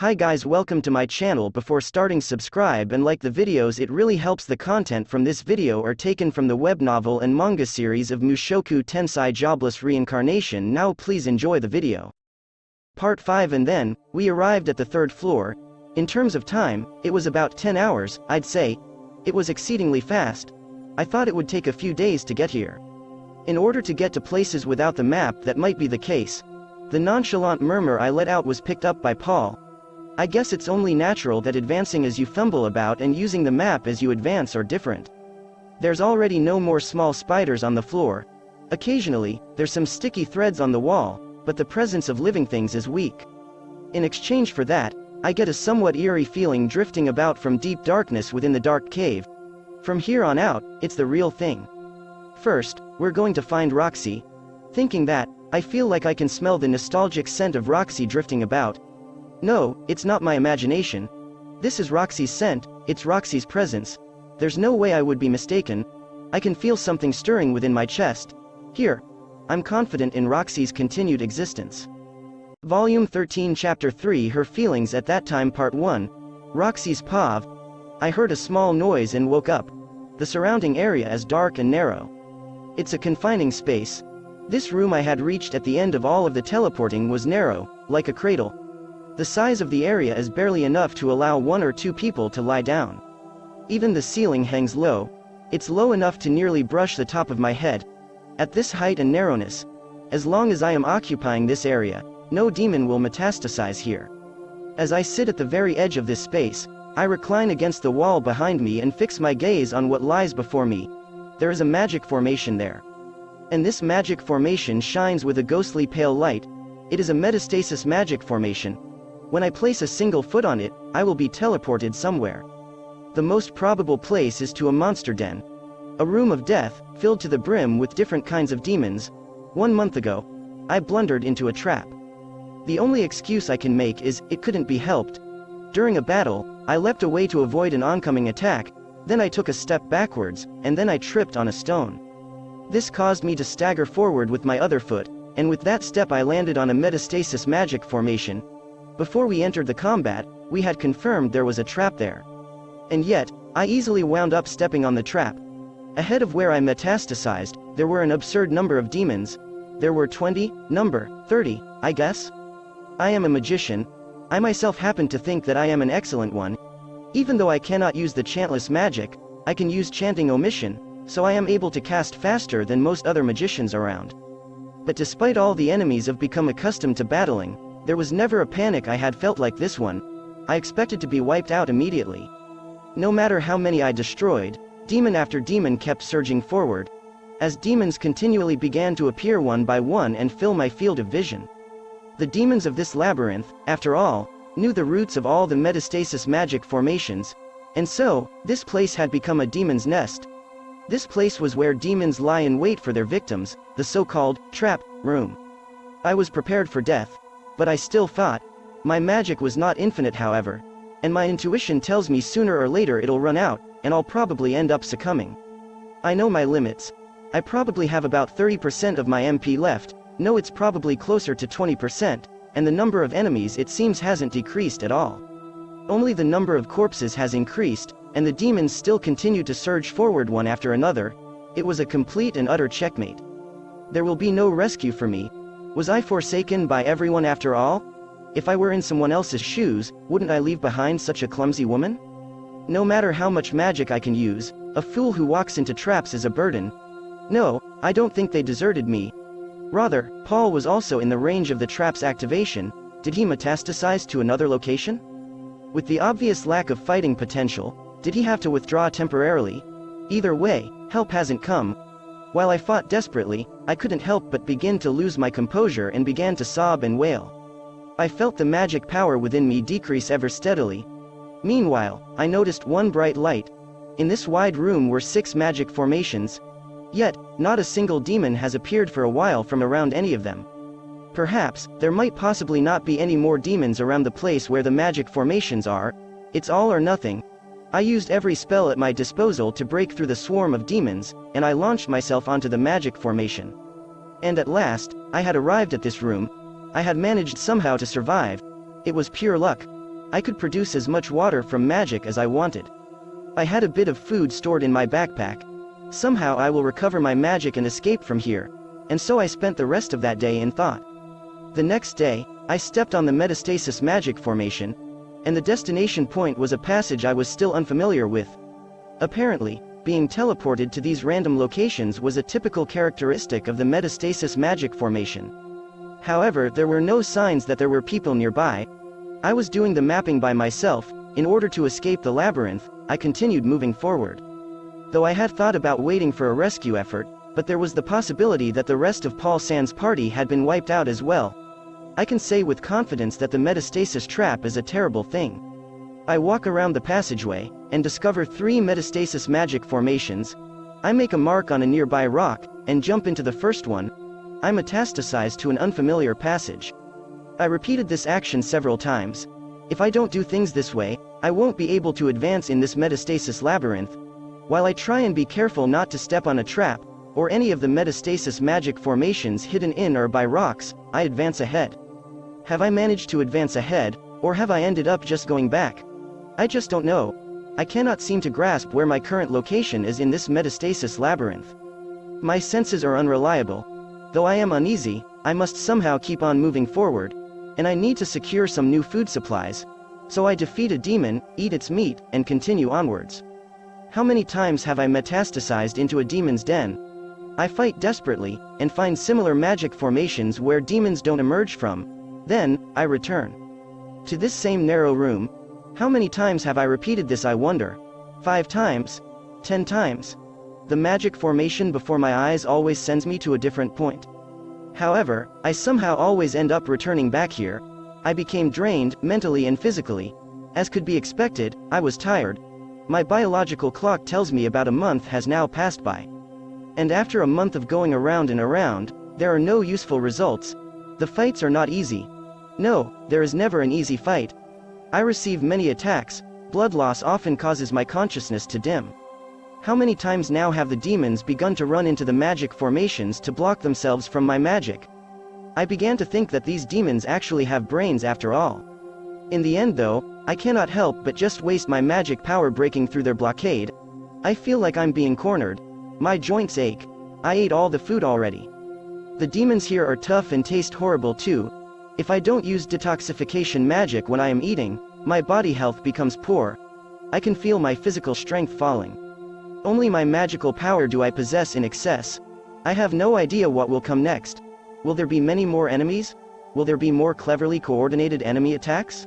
Hi guys, welcome to my channel. Before starting, subscribe and like the videos, it really helps. The content from this video are taken from the web novel and manga series of Mushoku Tensei Jobless Reincarnation. Now please enjoy the video. Part 5. And then, we arrived at the 3rd floor. In terms of time, it was about 10 hours, I'd say. It was exceedingly fast. I thought it would take a few days to get here. In order to get to places without the map, that might be the case. The nonchalant murmur I let out was picked up by Paul. I guess it's only natural that advancing as you fumble about and using the map as you advance are different. There's already no more small spiders on the floor. Occasionally, there's some sticky threads on the wall, but the presence of living things is weak. In exchange for that, I get a somewhat eerie feeling drifting about from deep darkness within the dark cave. From here on out, it's the real thing. First, we're going to find Roxy. Thinking that, I feel like I can smell the nostalgic scent of Roxy drifting about. No, it's not my imagination. This is Roxy's scent, it's Roxy's presence. There's no way I would be mistaken. I can feel something stirring within my chest. Here. I'm confident in Roxy's continued existence. Volume 13 Chapter 3 Her Feelings at That Time Part 1. Roxy's Pav. I heard a small noise and woke up. The surrounding area is dark and narrow. It's a confining space. This room I had reached at the end of all of the teleporting was narrow, like a cradle. The size of the area is barely enough to allow 1 or 2 people to lie down. Even the ceiling hangs low. It's low enough to nearly brush the top of my head. At this height and narrowness, as long as I am occupying this area, no demon will metastasize here. As I sit at the very edge of this space, I recline against the wall behind me and fix my gaze on what lies before me. There is a magic formation there. And this magic formation shines with a ghostly pale light. It is a metastasis magic formation. When I place a single foot on it, I will be teleported somewhere. The most probable place is to a monster den. A room of death, filled to the brim with different kinds of demons. 1 month ago, I blundered into a trap. The only excuse I can make is, it couldn't be helped. During a battle, I leapt away to avoid an oncoming attack, then I took a step backwards, and then I tripped on a stone. This caused me to stagger forward with my other foot, and with that step I landed on a metastasis magic formation. Before we entered the combat, we had confirmed there was a trap there. And yet, I easily wound up stepping on the trap. Ahead of where I metastasized, there were an absurd number of demons. There were 20, number 30, I guess. I am a magician. I myself happen to think that I am an excellent one. Even though I cannot use the chantless magic, I can use chanting omission, so I am able to cast faster than most other magicians around. But despite all the enemies have become accustomed to battling, there was never a panic I had felt like this one. I expected to be wiped out immediately. No matter how many I destroyed, demon after demon kept surging forward. As demons continually began to appear one by one and fill my field of vision. The demons of this labyrinth, after all, knew the roots of all the metastasis magic formations, and so, this place had become a demon's nest. This place was where demons lie in wait for their victims, the so-called trap room. I was prepared for death. But I still fought. My magic was not infinite, however, and my intuition tells me sooner or later it'll run out, and I'll probably end up succumbing. I know my limits. I probably have about 30% of my MP left. No, it's probably closer to 20%, and the number of enemies it seems hasn't decreased at all. Only the number of corpses has increased, and the demons still continue to surge forward one after another. It was a complete and utter checkmate. There will be no rescue for me. Was I forsaken by everyone after all? If I were in someone else's shoes, wouldn't I leave behind such a clumsy woman? No matter how much magic I can use, a fool who walks into traps is a burden. No, I don't think they deserted me. Rather, Paul was also in the range of the trap's activation. Did he metastasize to another location? With the obvious lack of fighting potential, did he have to withdraw temporarily? Either way, help hasn't come. While I fought desperately, I couldn't help but begin to lose my composure and began to sob and wail. I felt the magic power within me decrease ever steadily. Meanwhile, I noticed one bright light. In this wide room were 6 magic formations. Yet, not a single demon has appeared for a while from around any of them. Perhaps, there might possibly not be any more demons around the place where the magic formations are. It's all or nothing. I used every spell at my disposal to break through the swarm of demons, and I launched myself onto the magic formation. And at last, I had arrived at this room. I had managed somehow to survive. It was pure luck. I could produce as much water from magic as I wanted. I had a bit of food stored in my backpack. Somehow I will recover my magic and escape from here, and so I spent the rest of that day in thought. The next day, I stepped on the metastasis magic formation, and the destination point was a passage I was still unfamiliar with. Apparently, being teleported to these random locations was a typical characteristic of the metastasis magic formation. However, there were no signs that there were people nearby. I was doing the mapping by myself. In order to escape the labyrinth, I continued moving forward. Though I had thought about waiting for a rescue effort, but there was the possibility that the rest of Paul San's party had been wiped out as well. I can say with confidence that the metastasis trap is a terrible thing. I walk around the passageway, and discover 3 metastasis magic formations. I make a mark on a nearby rock, and jump into the first one. I metastasize to an unfamiliar passage. I repeated this action several times. If I don't do things this way, I won't be able to advance in this metastasis labyrinth. While I try and be careful not to step on a trap, or any of the metastasis magic formations hidden in or by rocks, I advance ahead. Have I managed to advance ahead, or have I ended up just going back? I just don't know. I cannot seem to grasp where my current location is in this metastasis labyrinth. My senses are unreliable. Though I am uneasy, I must somehow keep on moving forward, and I need to secure some new food supplies. So I defeat a demon, eat its meat, and continue onwards. How many times have I metastasized into a demon's den? I fight desperately, and find similar magic formations where demons don't emerge from. Then, I return to this same narrow room. How many times have I repeated this, I wonder? 5 times? 10 times? The magic formation before my eyes always sends me to a different point. However, I somehow always end up returning back here. I became drained, mentally and physically. As could be expected, I was tired. My biological clock tells me about a month has now passed by. And after a month of going around and around, there are no useful results. The fights are not easy. No, there is never an easy fight. I receive many attacks. Blood loss often causes my consciousness to dim. How many times now have the demons begun to run into the magic formations to block themselves from my magic? I began to think that these demons actually have brains after all. In the end though, I cannot help but just waste my magic power breaking through their blockade. I feel like I'm being cornered. My joints ache. I ate all the food already. The demons here are tough and taste horrible too. If I don't use detoxification magic when I am eating, my body health becomes poor. I can feel my physical strength falling. Only my magical power do I possess in excess. I have no idea what will come next. Will there be many more enemies? Will there be more cleverly coordinated enemy attacks?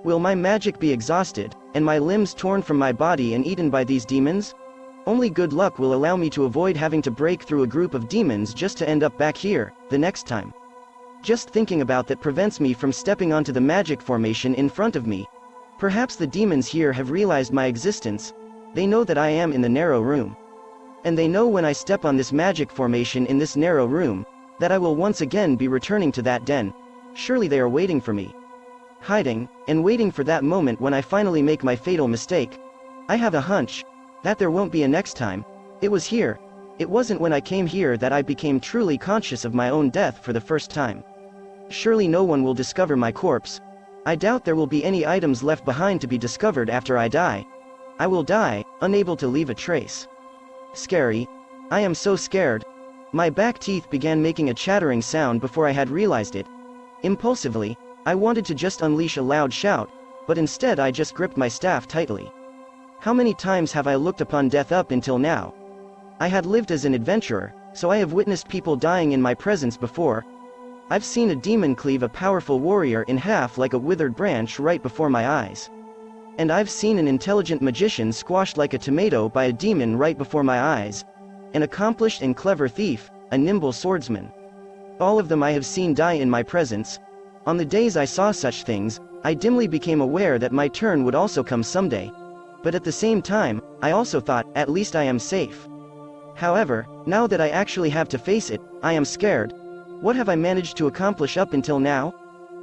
Will my magic be exhausted, and my limbs torn from my body and eaten by these demons? Only good luck will allow me to avoid having to break through a group of demons just to end up back here, the next time. Just thinking about that prevents me from stepping onto the magic formation in front of me. Perhaps the demons here have realized my existence. They know that I am in the narrow room. And they know when I step on this magic formation in this narrow room, that I will once again be returning to that den. Surely they are waiting for me. Hiding, and waiting for that moment when I finally make my fatal mistake. I have a hunch that there won't be a next time. It was here. It wasn't when I came here that I became truly conscious of my own death for the first time. Surely no one will discover my corpse. I doubt there will be any items left behind to be discovered after I die. I will die, unable to leave a trace. Scary. I am so scared. My back teeth began making a chattering sound before I had realized it. Impulsively, I wanted to just unleash a loud shout, but instead I just gripped my staff tightly. How many times have I looked upon death up until now? I had lived as an adventurer, so I have witnessed people dying in my presence before. I've seen a demon cleave a powerful warrior in half like a withered branch right before my eyes. And I've seen an intelligent magician squashed like a tomato by a demon right before my eyes. An accomplished and clever thief, a nimble swordsman. All of them I have seen die in my presence. On the days I saw such things, I dimly became aware that my turn would also come someday. But at the same time, I also thought, at least I am safe. However, now that I actually have to face it, I am scared. What have I managed to accomplish up until now?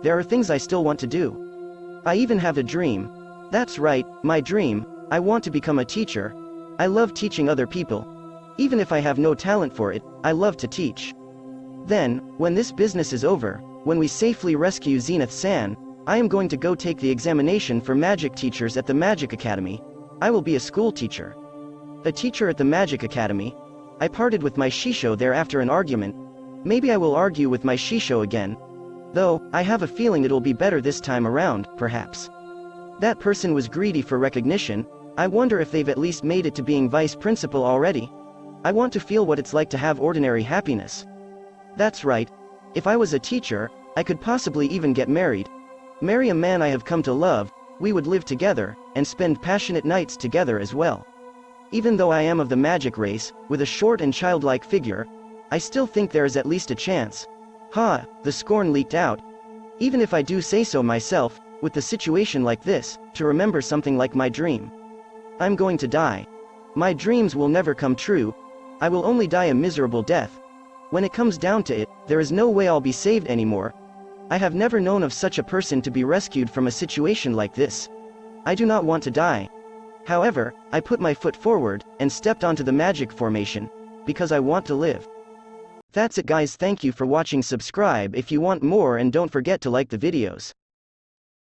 There are things I still want to do. I even have a dream. That's right, my dream. I want to become a teacher. I love teaching other people. Even if I have no talent for it, I love to teach. Then, when this business is over, when we safely rescue Zenith-san, I am going to go take the examination for magic teachers at the Magic Academy. I will be a school teacher. A teacher at the Magic Academy? I parted with my shisho there after an argument. Maybe I will argue with my shisho again. Though, I have a feeling it'll be better this time around, perhaps. That person was greedy for recognition. I wonder if they've at least made it to being vice principal already. I want to feel what it's like to have ordinary happiness. That's right. If I was a teacher, I could possibly even get married. Marry a man I have come to love, we would live together, and spend passionate nights together as well. Even though I am of the magic race, with a short and childlike figure, I still think there is at least a chance. Ha, the scorn leaked out. Even if I do say so myself, with the situation like this, to remember something like my dream. I'm going to die. My dreams will never come true. I will only die a miserable death. When it comes down to it, there is no way I'll be saved anymore. I have never known of such a person to be rescued from a situation like this. I do not want to die. However, I put my foot forward, and stepped onto the magic formation, because I want to live. That's it guys, thank you for watching. Subscribe if you want more and don't forget to like the videos.